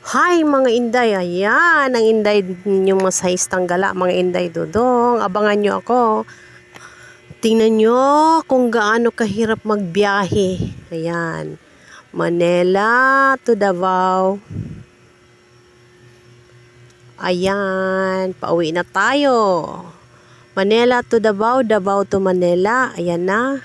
Hi mga inday, ayan, ang inday ninyong masahis tanggala, mga inday dudong, abangan nyo ako. Tingnan nyo kung gaano kahirap magbiyahe. Ayan, Manila to Davao. Ayan, pauwi na tayo. Manila to Davao, Davao to Manila, ayan na.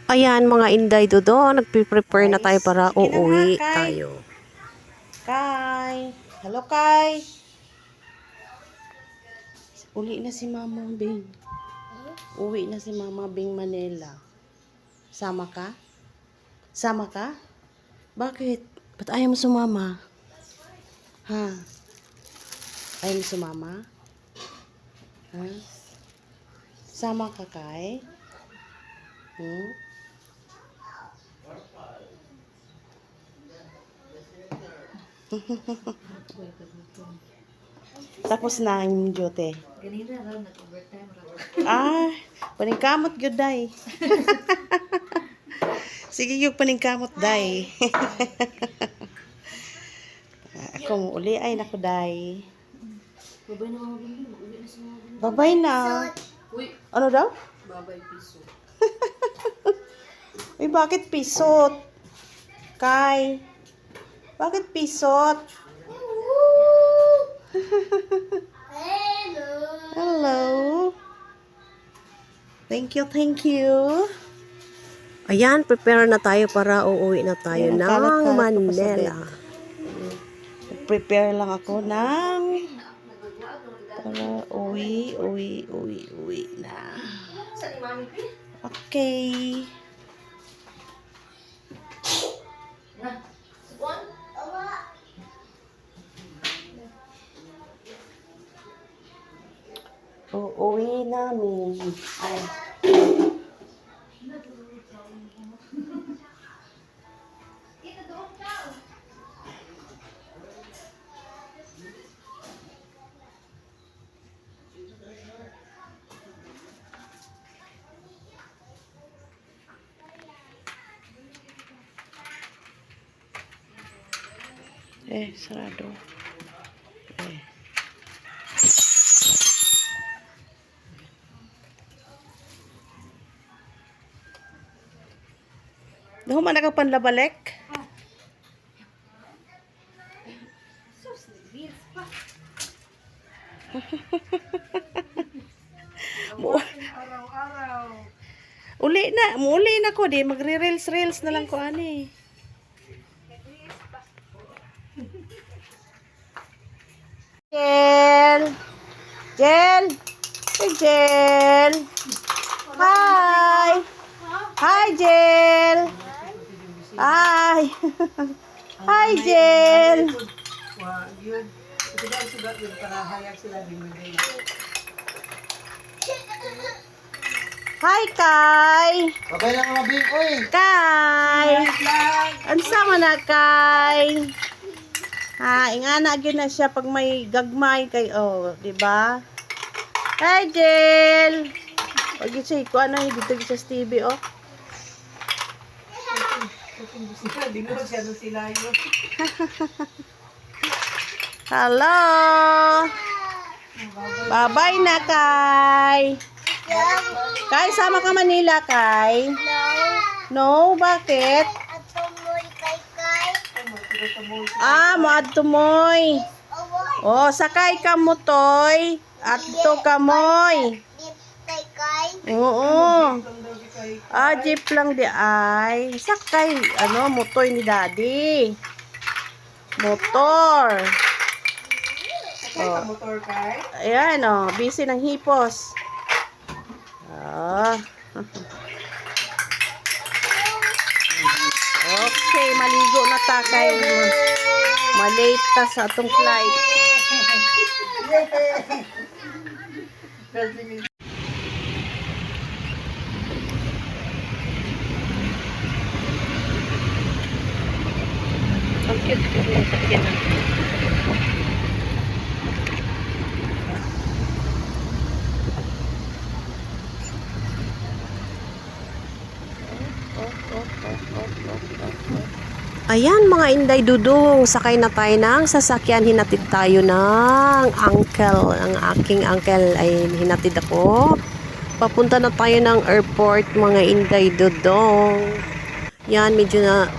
Ayan mga inday dodo, nagpe-prepare na tayo para uuwi tayo. Kay, hello Kay. Uli na si Mama Bing. Uwi na si Mama Bing Manila. Sama ka? Sama ka? Bakit? Ba't ayaw mo sumama? Ha? Ayaw mo sumama? Ha? Sama ka Kay? Hmm? Tapos na ang jote. Ganira raw nag-overtime raw. Ah, paningkamot gyud day. Sige yung paningkamot day. Ako mo uli ay naku day. Babay na mga bindi, mag-uwi na si mga bindi. Babay na. Uy, Ano daw? babay piso. Uy, bakit pisot? Kay, bakit pisot? Hello. Thank you, thank you. Ayan, prepare na tayo para uuwi na tayo Ayan, ng kalat-kalat ko pa sa Manila. Prepare lang ako ng para uwi na. Sa ni Mami Pi? Okay. Na, subuan? Uuwi namin. Ay. Sarado. Nahu man nakapanlabalek? Araw-araw. Uli na ko di magre-reels na lang ko ani. Jel. Jel. Hey Jel. Hi. Hi Jel. Hi. Hi Jel. Wa, yun. Ito daw sugat yun para hayag sila dimulay. Hi Kai. Babay lang mga bing, oy. Kai. Ansa man na Kai? Ha, ingana gyud na siya pag may gagmay kay di ba? Hi Jel. Pag siya ko ano dito sa TV Di mo siya doon sila yun. Hello. Bye-bye na Kai. Kai, sama ka Manila Kai? No, bakit? Moadto moy. Oh, sakay ka mo toy. Adto ka moy. Oo. Jeep lang di ay. Sakay, motoy ni daddy. Motor. Sa motor kay? Ayan, busy ng hipos. Okay, maligo na ta kay malate ta sa atong flight. Bigyan na. Ayan mga Inday Dudong, sakay na tayo ng sasakyan. Hinatid tayo ng uncle. Ang aking uncle ay hinatid ako. Papunta na tayo ng airport mga Inday Dudong. Yan, medyo na...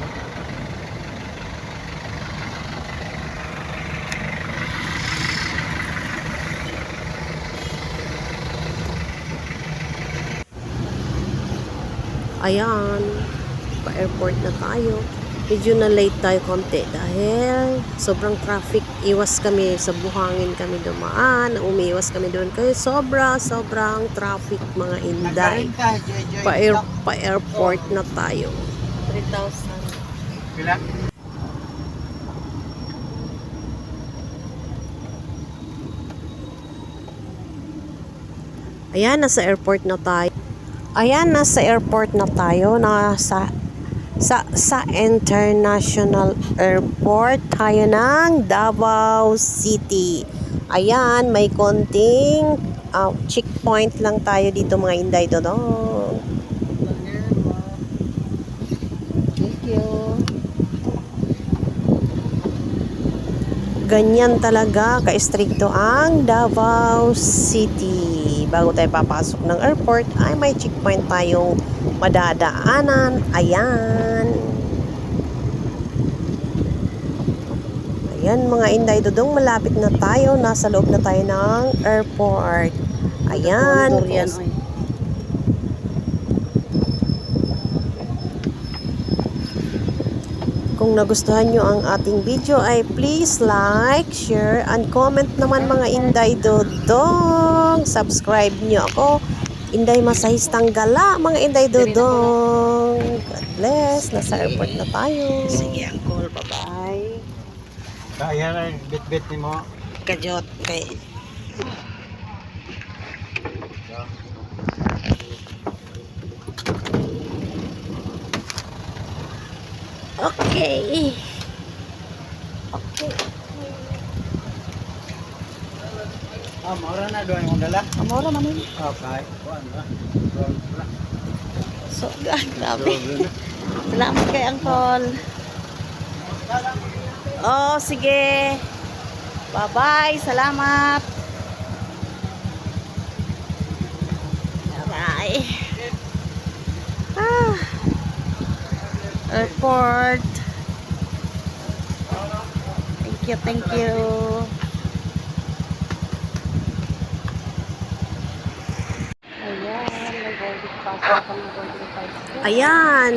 Ayan, pa-airport na tayo. Medyo na late tayo konti dahil sobrang traffic. Iwas kami sa buhangin kami dumaan. Umiiwas kami doon kasi sobrang traffic mga Inday. Pa-airport na tayo. 3,000. Pila? Ayan, nasa airport na tayo. Ayan, nasa airport na tayo. Sa International Airport tayo ng Davao City. Ayan, may konting checkpoint lang tayo dito mga Inday Dodong. Thank you. Ganyan talaga ka-stricto ang Davao City. Bago tayo papasok ng airport ay may checkpoint tayong madadaanan. Ayan. Ayan mga Inday Dudong, malapit na tayo. Nasa loob na tayo ng airport. Ayan. Yan, oy. Kung nagustuhan nyo ang ating video ay please like, share, and comment naman mga Inday Dudong. Subscribe nyo ako. Inday Masahistang Gala, mga Inday Dudong. God bless. Nasa airport na tayo. Sige, uncle. Bye-bye. Kaya na, bit-bit ni mo. Kajot. Kay... Okay. Maura na doon yung dala. Amora man yun. Okay. Kuan ba? So, grabe. Salamat kay uncle. Oh, sige. Bye-bye. Salamat. Bye. Airport. Thank you. Ayan, nag-boarding pass ako ng boarding pass. Ayan,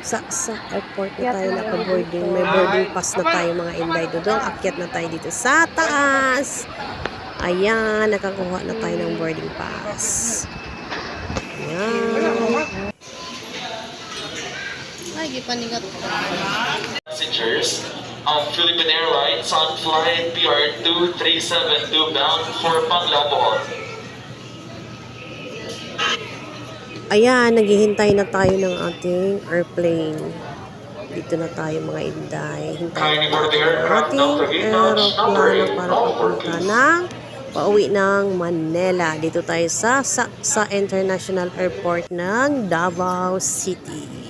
sa airport na tayo naka-boarding. May boarding pass na tayo mga Inday Dudong. Akyat na tayo dito sa taas. Ayan, nakakuha na tayo ng boarding pass. Ayan. Ay, gipaningat ko. Passengers of Philippine Airlines on flight PR2372 bound for Panglabon. Ayan, naghihintay na tayo ng ating airplane. Dito na tayo mga Inday. Hintayin na natin ang ating aeroplano para papunta ng pauwi ng Manila. Dito tayo sa International Airport ng Davao City.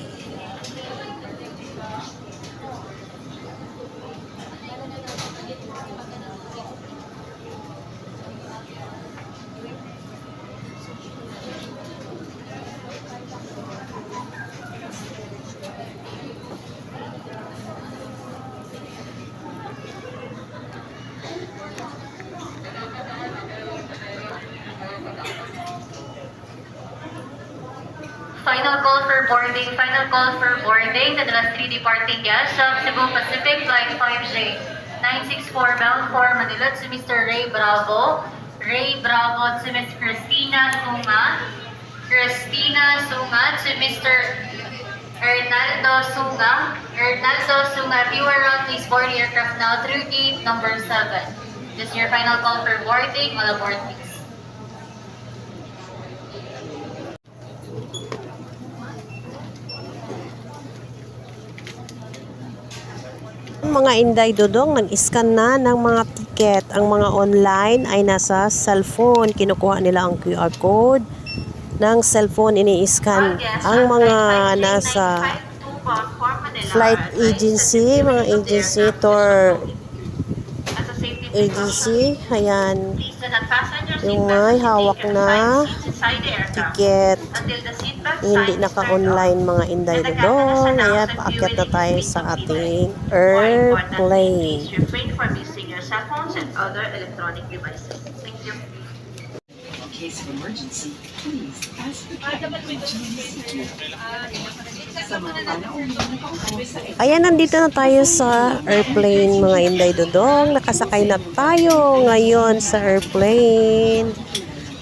Final call for boarding. Final call for boarding. The last 3 departing guests of Cebu Pacific Flight 5J 964 bound for Manila to Mr. Ray Bravo. Ray Bravo to Ms. Christina Sunga. Christina Sunga to Mr. Ernaldo Sunga. Ernaldo Sunga, if you are around, please board the aircraft now through gate number 7. This is your final call for boarding. All aboard, please. Ayan mga Inday Dudong, nag-scan na ng mga ticket. Ang mga online ay nasa cellphone. Kinukuha nila ang QR code ng cellphone, ini-scan. Ang mga nasa flight agency, mga agency, tour agency, ayan, yung may hawak na ticket, hindi naka-online mga Inday Dudong. Ayan, paakyat na tayo sa ating airplane. Refrain from using your cell phones and other electronic devices. Thank you. In case of emergency, please ask the cabin crew to use secure. Sa mga panahon Ayan, nandito na tayo sa airplane mga Inday Dudong. Nakasakay na tayo ngayon sa airplane.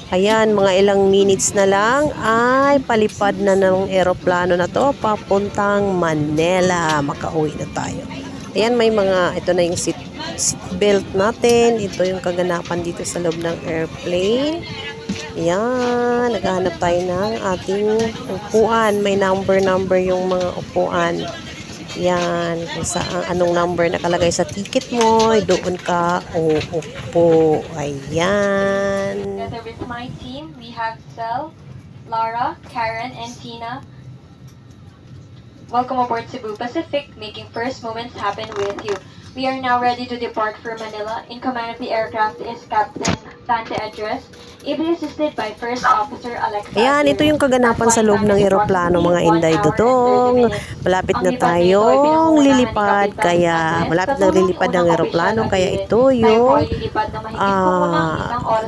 Ayan, mga ilang minutes na lang ay palipad na ng eroplano na to papuntang Manila. Makauwi na tayo. Ayan, may mga, ito na yung seat belt natin. Ito yung kaganapan dito sa loob ng airplane. Ayan, naghahanap tayo ng ating upuan. May number yung mga upuan. Ayan, kung saan, anong number nakalagay sa ticket mo, doon ka uupo. Ayan. Together with my team, we have Sel, Lara, Karen, and Tina. Welcome aboard Cebu Pacific, making first moments happen with you. We are now ready to depart for Manila. In command of the aircraft is Captain Dante Adres, ably assisted by First Officer Alexa. Ayan, ito yung kaganapan sa loob ng eroplano mga Inday Dudong. Malapit na tayong lilipad, kaya malapit na lilipad ang eroplano, kaya ito yung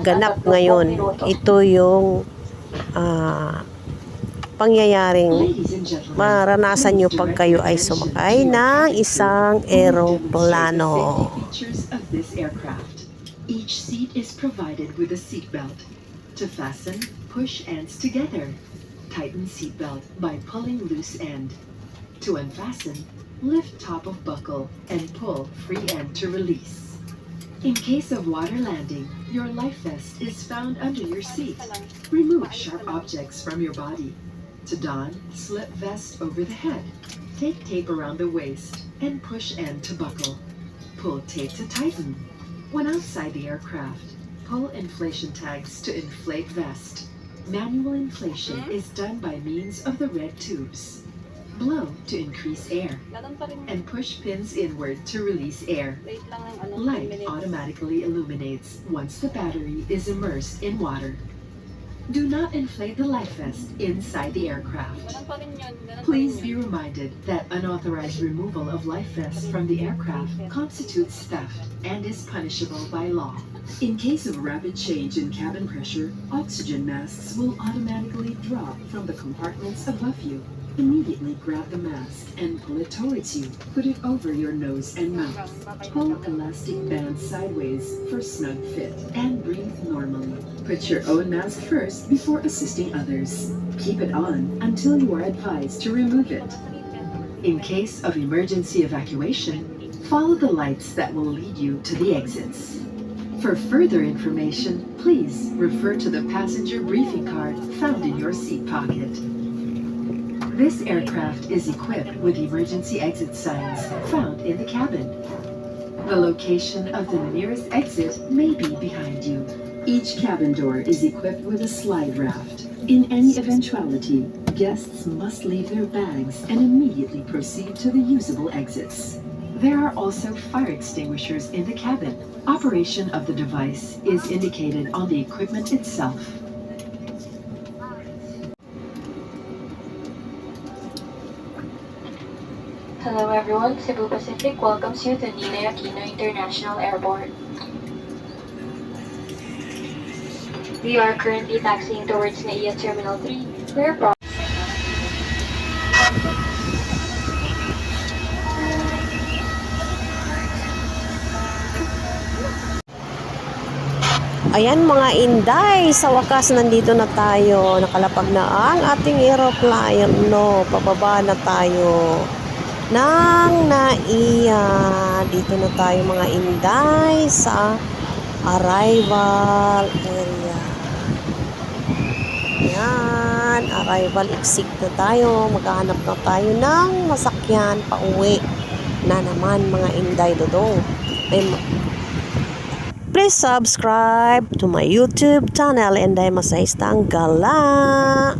ganap ngayon. Ito yung pangyayaring Ladies and gentlemen, maranasan nyo pag kayo ay sumakay ng isang eroplano. features of this aircraft. Each seat is provided with a seat belt. To fasten, push ends together. Tighten seat belt by pulling loose end. To unfasten, lift top of buckle and pull free end to release. In case of water landing, your life vest is found under your seat. Remove sharp objects from your body. To don, slip vest over the head. Take tape around the waist and push end to buckle. Pull tape to tighten. When outside the aircraft, pull inflation tags to inflate vest. Manual inflation is done by means of the red tubes. Blow to increase air and push pins inward to release air. Light automatically illuminates once the battery is immersed in water. Do not inflate the life vest inside the aircraft. Please be reminded that unauthorized removal of life vests from the aircraft constitutes theft and is punishable by law. In case of rapid change in cabin pressure, oxygen masks will automatically drop from the compartments above you. Immediately grab the mask and pull it towards you. Put it over your nose and mouth. Pull elastic bands sideways for snug fit and breathe normally. Put your own mask first before assisting others. Keep it on until you are advised to remove it. In case of emergency evacuation, follow the lights that will lead you to the exits. For further information, please refer to the passenger briefing card found in your seat pocket. This aircraft is equipped with emergency exit signs found in the cabin. The location of the nearest exit may be behind you. Each cabin door is equipped with a slide raft. In any eventuality, guests must leave their bags and immediately proceed to the usable exits. There are also fire extinguishers in the cabin. Operation of the device is indicated on the equipment itself. Hello everyone, Cebu Pacific welcomes you to Ninoy Aquino International Airport. We are currently taxiing towards NAIA Terminal 3, where Ayan mga Inday, sa wakas nandito na tayo. Nakalapag na ang ating eroplano. Pababa na tayo ng NAIA. Dito na tayo mga Inday sa arrival area. Ayan, arrival exit na tayo. Maghahanap na tayo ng masakyan pa uwi. na naman mga Inday Dodong. Please subscribe to my YouTube channel, Inday Masahistang Gala.